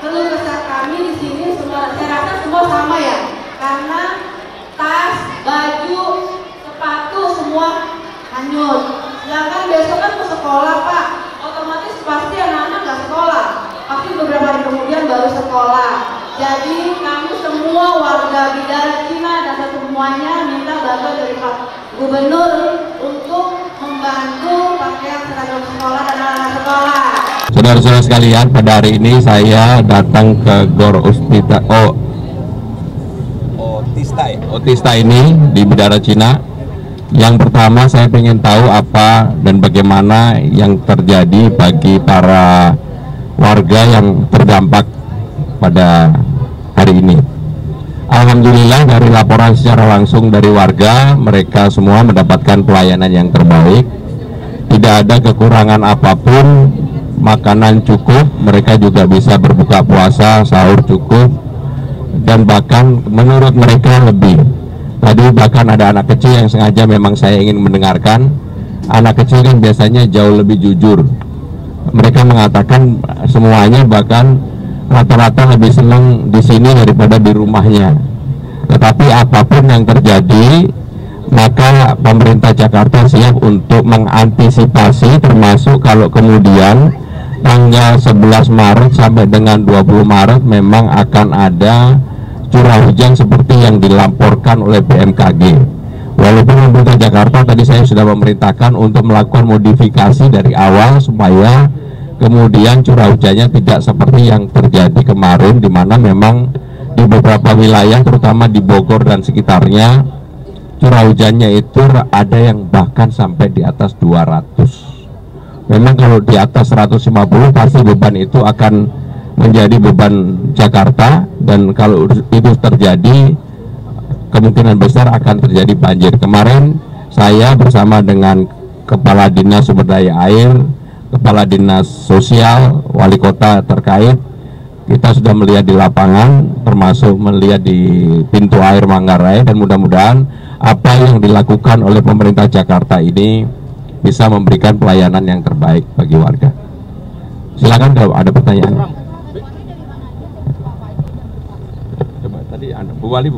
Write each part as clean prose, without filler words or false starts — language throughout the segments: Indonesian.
keluh kesah kami di sini semua, saya rasa semua sama ya, karena tas, baju, sepatu semua hanyut. Sedangkan besok kan ke sekolah Pak, otomatis pasti anak-anak nggak sekolah, pasti beberapa hari kemudian baru sekolah. Jadi kami semua warga Bidara Cina dan semuanya minta bantuan dari Pak Gubernur untuk membantu pakaian seragam sekolah dan anak-anak sekolah. Saudara-saudara sekalian, pada hari ini saya datang ke Gor Otista ini di Bidara Cina. Yang pertama saya ingin tahu apa dan bagaimana yang terjadi bagi para warga yang terdampak pada hari ini. Alhamdulillah dari laporan secara langsung dari warga, mereka semua mendapatkan pelayanan yang terbaik. Tidak ada kekurangan apapun, makanan cukup, mereka juga bisa berbuka puasa, sahur cukup, dan bahkan menurut mereka lebih. Tadi bahkan ada anak kecil yang sengaja memang saya ingin mendengarkan. Anak kecil kan biasanya jauh lebih jujur. Mereka mengatakan semuanya bahkan rata-rata lebih senang di sini daripada di rumahnya. Tetapi apapun yang terjadi, maka pemerintah Jakarta siap untuk mengantisipasi, termasuk kalau kemudian tanggal 11 Maret sampai dengan 20 Maret memang akan ada curah hujan seperti yang dilaporkan oleh BMKG. Walaupun pemerintah Jakarta tadi saya sudah memerintahkan untuk melakukan modifikasi dari awal supaya kemudian curah hujannya tidak seperti yang terjadi kemarin, di mana memang di beberapa wilayah terutama di Bogor dan sekitarnya curah hujannya itu ada yang bahkan sampai di atas 200. Memang kalau di atas 150 pasti beban itu akan menjadi beban Jakarta, dan kalau itu terjadi kemungkinan besar akan terjadi banjir. Kemarin saya bersama dengan Kepala Dinas Sumber Daya Air, Kepala Dinas Sosial, Wali Kota terkait, kita sudah melihat di lapangan, termasuk melihat di pintu air Manggarai, dan mudah-mudahan apa yang dilakukan oleh pemerintah Jakarta ini bisa memberikan pelayanan yang terbaik bagi warga. Silakan kalau ada pertanyaan. Coba tadi Anda, Bu Wali.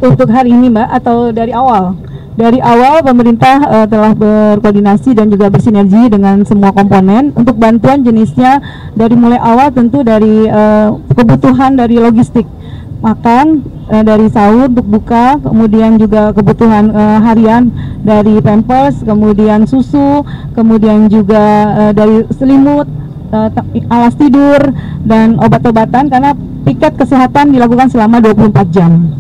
Untuk hari ini Mbak, atau dari awal? Dari awal pemerintah telah berkoordinasi dan juga bersinergi dengan semua komponen untuk bantuan jenisnya. Dari mulai awal tentu dari kebutuhan dari logistik, makan, dari sahur untuk buka, kemudian juga kebutuhan harian dari pampers, kemudian susu, kemudian juga dari selimut, alas tidur, dan obat-obatan, karena piket kesehatan dilakukan selama 24 jam.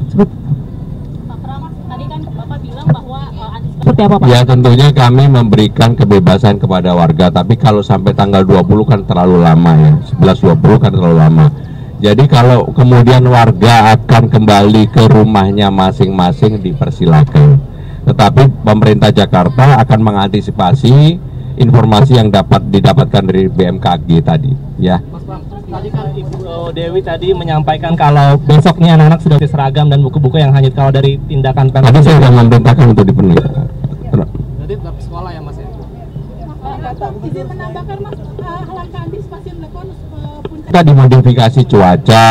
Seperti apa Pak? Ya tentunya kami memberikan kebebasan kepada warga, tapi kalau sampai tanggal 20 kan terlalu lama ya, 11-20 kan terlalu lama. Jadi kalau kemudian warga akan kembali ke rumahnya masing-masing dipersilakan. Tetapi pemerintah Jakarta akan mengantisipasi informasi yang dapat didapatkan dari BMKG tadi ya. Mas Bang, tadi kan Ibu Dewi tadi menyampaikan kalau besoknya anak-anak sudah seragam dan buku-buku yang hanyut kalau dari tindakan Tadi saya sudah memerintahkan untuk dipenuhi. Jadi tetap sekolah ya Mas ya? Izin menambahkan Mas, langkah antisipasi yang dilakukan kita dimodifikasi cuaca,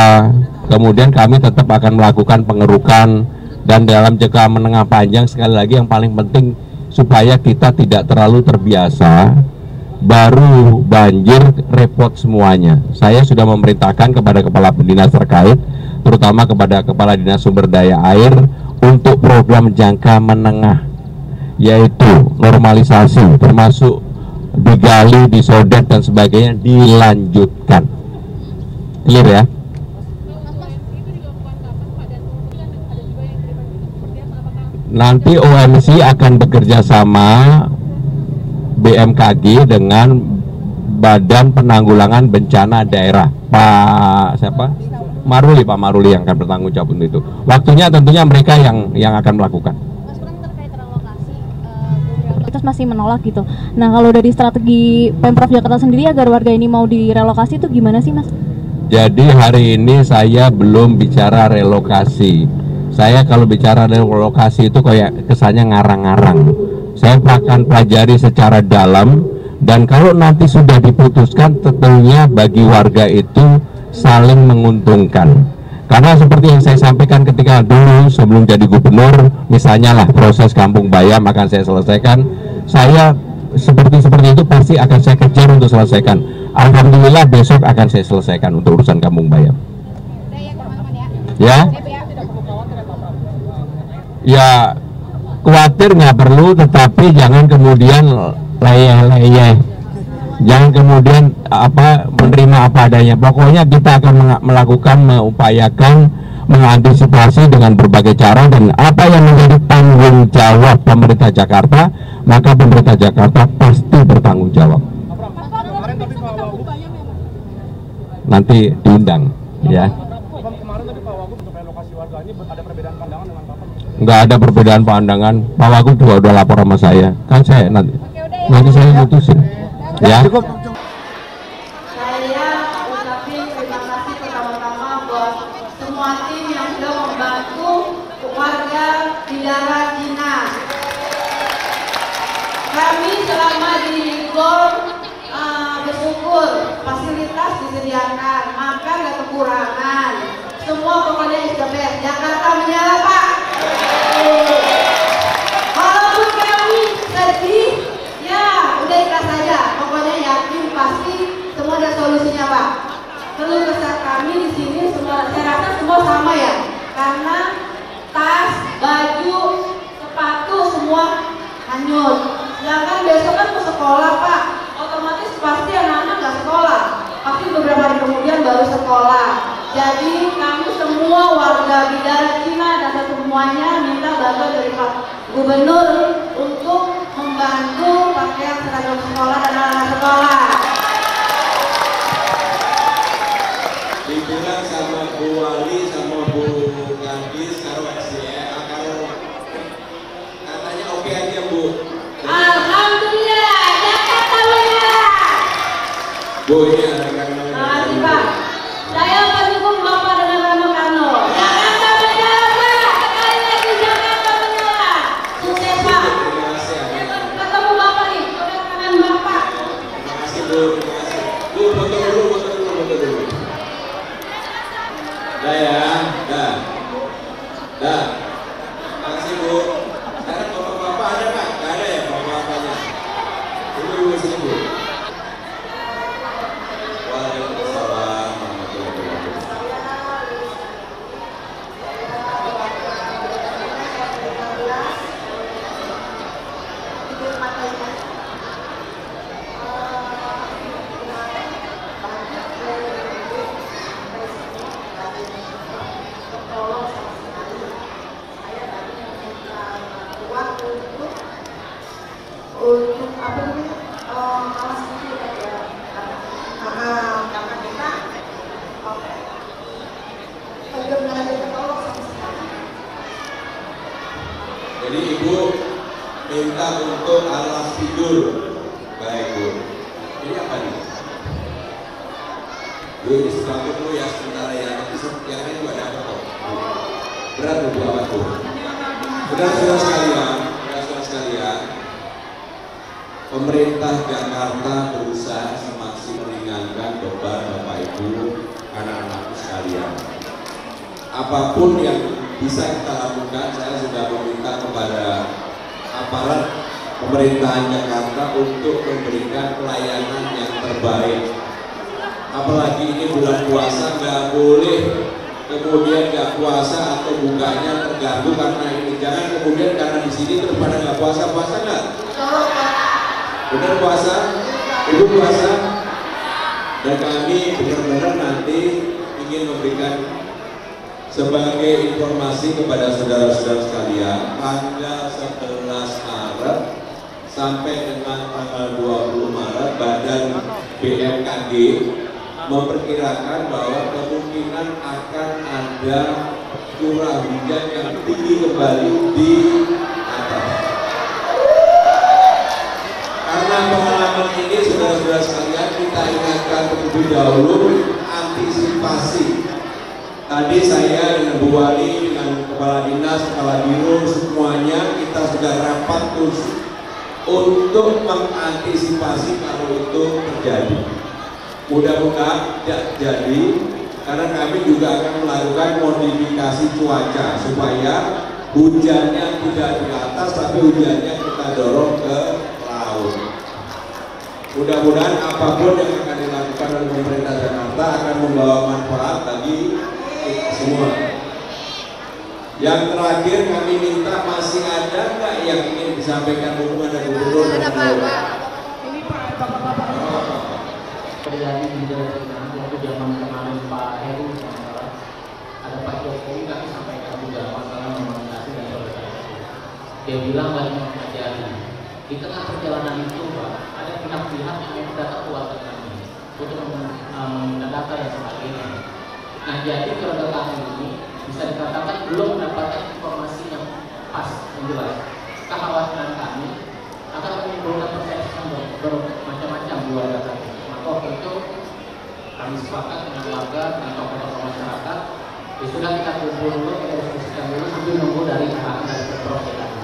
kemudian kami tetap akan melakukan pengerukan, dan dalam jangka menengah panjang sekali lagi yang paling penting supaya kita tidak terlalu terbiasa, baru banjir repot semuanya. Saya sudah memerintahkan kepada kepala dinas terkait, terutama kepada Kepala Dinas Sumber Daya Air, untuk program jangka menengah, yaitu normalisasi, termasuk digali, disodet dan sebagainya, dilanjutkan. Clear ya? Nanti OMC akan bekerja sama BMKG dengan Badan Penanggulangan Bencana Daerah, Pak siapa? Pak Maruli yang akan bertanggung jawab untuk itu. Waktunya tentunya mereka yang akan melakukan. Terkait relokasi, kita masih menolak gitu. Nah, kalau dari strategi Pemprov Jakarta sendiri agar warga ini mau direlokasi itu gimana sih Mas? Jadi hari ini saya belum bicara relokasi. Saya kalau bicara relokasi itu kayak kesannya ngarang-ngarang. Saya akan pelajari secara dalam Dan kalau nanti sudah diputuskan, tentunya bagi warga itu saling menguntungkan. Karena seperti yang saya sampaikan ketika dulu sebelum jadi gubernur, misalnya lah proses Kampung Bayam akan saya selesaikan, saya seperti itu pasti akan saya kejar untuk selesaikan. Alhamdulillah besok akan saya selesaikan untuk urusan Kampung Bayam. Ya, ya khawatir nggak perlu, tetapi jangan kemudian leyeh-leyeh, jangan kemudian menerima apa adanya. Pokoknya kita akan melakukan, mengupayakan, mengantisipasi dengan berbagai cara, dan apa yang menjadi tanggung jawab pemerintah Jakarta, maka pemerintah Jakarta pasti bertanggung jawab. Nanti diundang, ya. Nggak ada perbedaan pandangan. Pak Wagub juga udah lapor sama saya. Kan saya nanti saya mutusin. Ya. Saya ucapin terima kasih pertama-tama buat semua tim yang sudah membantu warga Bidara Cina. Kami selama di GOR bersyukur fasilitas disediakan, makan gak kekurangan. Semua pokoknya is the best. Jakarta menyala, Pak. Walaupun kami sedih, ya udah ikhlas saja. Pokoknya yakin pasti semua ada solusinya, Pak. Keluh kesah kami di sini semua, saya rasa semua sama ya. Karena tas, baju, sepatu semua hanyut. Sedangkan besok kan ke sekolah, Pak. Otomatis pasti anak-anak nggak sekolah. Pasti beberapa hari kemudian baru sekolah. Jadi kami semua warga Bidara Cina dan semuanya minta bantuan dari Pak Gubernur untuk membantu pakaian seragam sekolah dan anak-anak sekolah. Dibilang sama Bu Wali sama Bu Gadis karo karo katanya oke aja, Bu. Alhamdulillah, Jakarta menyala. Bu, ini ada Kang Makasih, Pak. Saya pendukung Bapak dengan Rano Karno. Jakarta menyala, Pak. Sekali lagi Jakarta menyala. Sukses, Pak. Terima kasih. Ketemu Bapak nih, pegang tangan Bapak. Terima kasih, Bu. Terima kasih. Bu, foto dulu. Dah ya, dah. Terima kasih, Bu. Sekarang bapak-bapak ada, Pak? Nggak ada ya bapak-bapaknya? Ibu sini, Bu. Waalaikumsalam warahmatullahi wabarakatuh. Untuk apa namanya alas kaki ya karena kita belum ada ketolong sama sekali. Jadi Ibu minta untuk alas tidur. Baik, Bu. Ini apa nih? Bu, ini sesuatu dulu ya sementara ya. Nanti yang lain juga dapat kok. Berat Bu, apa Bu? Saudara-saudara sekalian, pemerintah Jakarta berusaha semaksimal meringankan beban Bapak Ibu, anak-anakku sekalian. Apapun yang bisa kita lakukan, saya sudah meminta kepada aparat pemerintahan Jakarta untuk memberikan pelayanan yang terbaik. Apalagi ini bulan puasa, nggak boleh kemudian nggak puasa atau bukanya terganggu karena ini. Jangan kemudian karena di sini terus pada nggak puasa nggak? Benar puasa? Ibu puasa? Dan kami benar-benar nanti ingin memberikan sebagai informasi kepada saudara-saudara sekalian, tanggal 11 Maret sampai dengan tanggal 20 Maret Badan BMKG memperkirakan bahwa kemungkinan akan ada curah hujan yang tinggi kembali di atas. Karena pengalaman ini saudara-saudara sekalian, kita ingatkan terlebih dahulu antisipasi. Tadi saya dengan Bu Wali, dengan Kepala Dinas, Kepala Biro, semuanya kita sudah rapat khusus untuk mengantisipasi kalau itu terjadi. Mudah-mudahan tidak jadi, karena kami juga akan melakukan modifikasi cuaca supaya hujannya tidak di atas, tapi hujannya kita dorong ke laut. Mudah-mudahan apapun yang akan dilakukan oleh pemerintah Jakarta akan membawa manfaat bagi kita semua. Yang terakhir kami minta, masih ada nggak yang ingin disampaikan hubungan dengan gubernur dan Bapak? Ini Pak, Bapak-Bapak. Terjadi di daerah waktu zaman kemarin Pak Heru, ada Pak Jokowi kami sampaikan juga masalah normalisasi dan sosialisasi. Dia bilang banyak yang terjadi di tengah perjalanan itu, Pak, ada pihak-pihak yang data kuat kami untuk meminta data dan sebagainya. Nah, jadi kalau kami ini bisa dikatakan belum mendapatkan informasi yang pas yang jelas. Kekhawatiran kami akan menimbulkan persepsi yang bermacam-macam di warga kami. Maka waktu itu kami sepakat dengan warga, dengan tokoh-tokoh masyarakat, ya sudah kita kumpul dulu, kita diskusikan dulu sambil nunggu dari arahan dari Pemprov DKI.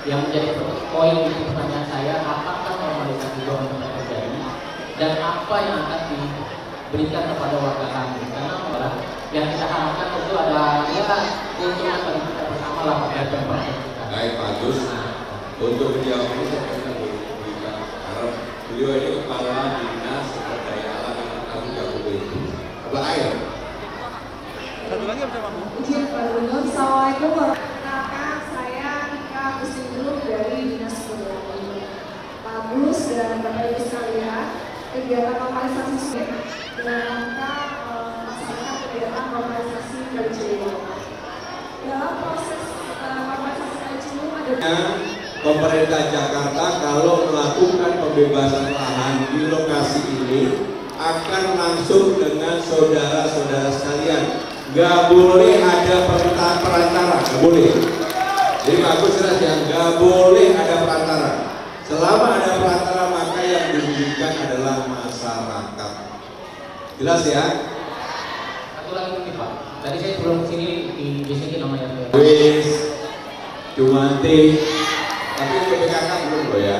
Yang menjadi poin itu pertanyaan saya, apakah normalisasi zona yang terjadi dan apa yang akan diberikan kepada warga kami? Karena yang kita harapkan tentu ada keuntungan bagi kita bersama lah pada Pemprov kita. Baik, Pak Agus. Untuk menjawab ini saya akan berikan karena beliau ini kepala dinas sumber daya alam yang kami gabung itu. Apa air? Satu lagi apa Pak? Izin Pak Gubernur, Assalamualaikum warahmatullahi wabarakatuh. Saya Ika Agustin dari Dinas Sumber Daya Alam. Pak Agus dan Bapak Ibu sekalian, kegiatan normalisasi sungai dalam rangka melaksanakan kegiatan normalisasi Kali Ciliwung. Dalam proses normalisasi Kali Ciliwung ada pemerintah Jakarta kalau melakukan pembebasan lahan di lokasi ini akan langsung dengan saudara-saudara sekalian. Gak boleh ada perantara, gak boleh. Jadi bagus jelas ya, gak boleh ada perantara. Selama ada perantara maka yang dirugikan adalah masyarakat. Jelas ya? Satu lagi nih Pak, tadi saya sebelum kesini di sini namanya Wis, Jumanti, tapi PKK belum loh ya.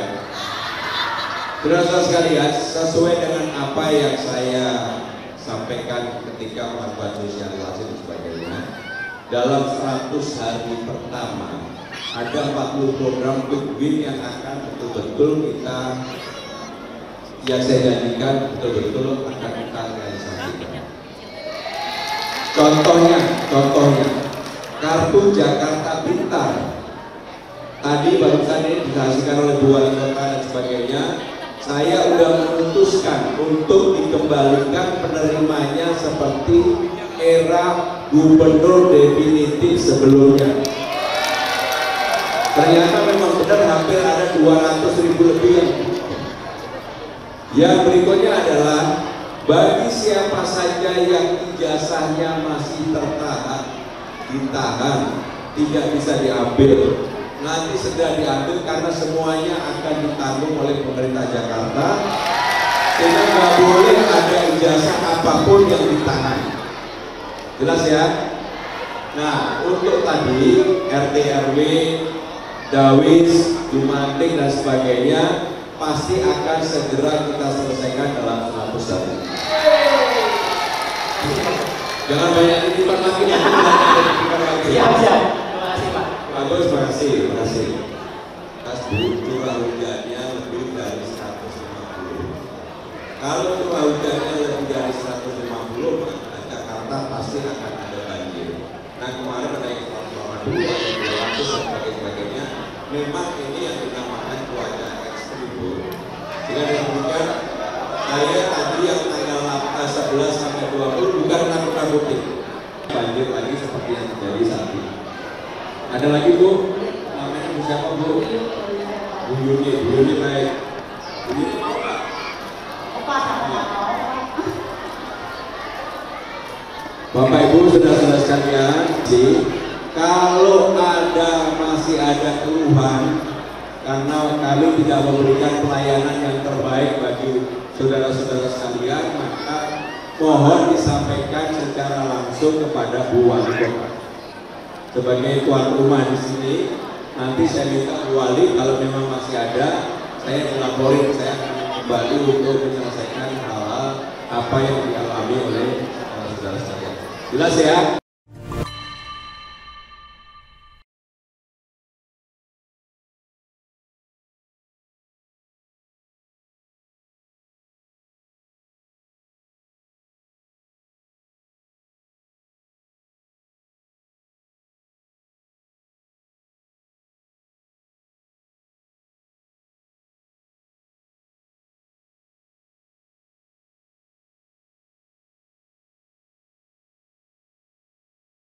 Saudara sekalian, sesuai dengan apa yang saya sampaikan ketika melakukan sosialisasi dan sebagainya, dalam 100 hari pertama ada 40 program quick win yang akan betul-betul kita, yang saya janjikan betul-betul akan kita realisasikan. Contohnya kartu Jakarta Pintar. Tadi barusan ini dihasilkan oleh Bu Wali Kota dan sebagainya. Saya sudah memutuskan untuk dikembalikan penerimanya seperti era gubernur definitif sebelumnya. Ternyata memang benar hampir ada 200.000 lebih yang berikutnya adalah bagi siapa saja yang ijazahnya masih ditahan, tidak bisa diambil, nanti segera diambil karena semuanya akan ditanggung oleh pemerintah Jakarta, sehingga nggak boleh ada ijazah apapun yang ditahan. Jelas ya? Nah, untuk tadi RT RW, Dawis, Jumanting dan sebagainya pasti akan segera kita selesaikan dalam 100 hari. Jangan banyak titipan lagi. Siap. Terima kasih Pak. Bagus, terima kasih. Curah hujannya lebih dari 150. Kalau curah hujannya lebih dari 150, maka Jakarta pasti akan ada banjir. Nah, kemarin ada yang 182, ada 200 dan sebagainya. Memang ini yang dinamakan cuaca ekstrim. Jika demikian, saya tadi yang tanggal 11 sampai 20 bukan nakut-nakutin banjir lagi seperti yang terjadi saat ini. Ada lagi Bu, namanya Bu siapa Bu? Bu Yuni baik. Bu Yuni mau nggak? Bapak Ibu saudara-saudara sekalian, kalau masih ada keluhan karena kami tidak memberikan pelayanan yang terbaik bagi saudara-saudara sekalian, maka mohon disampaikan secara langsung kepada Bu Wali Kota. Sebagai tuan rumah di sini, nanti saya minta Bu Wali kalau memang masih ada saya melaporin, saya kembali untuk menyelesaikan hal-hal apa yang dialami oleh saudara sekalian. Jelas ya?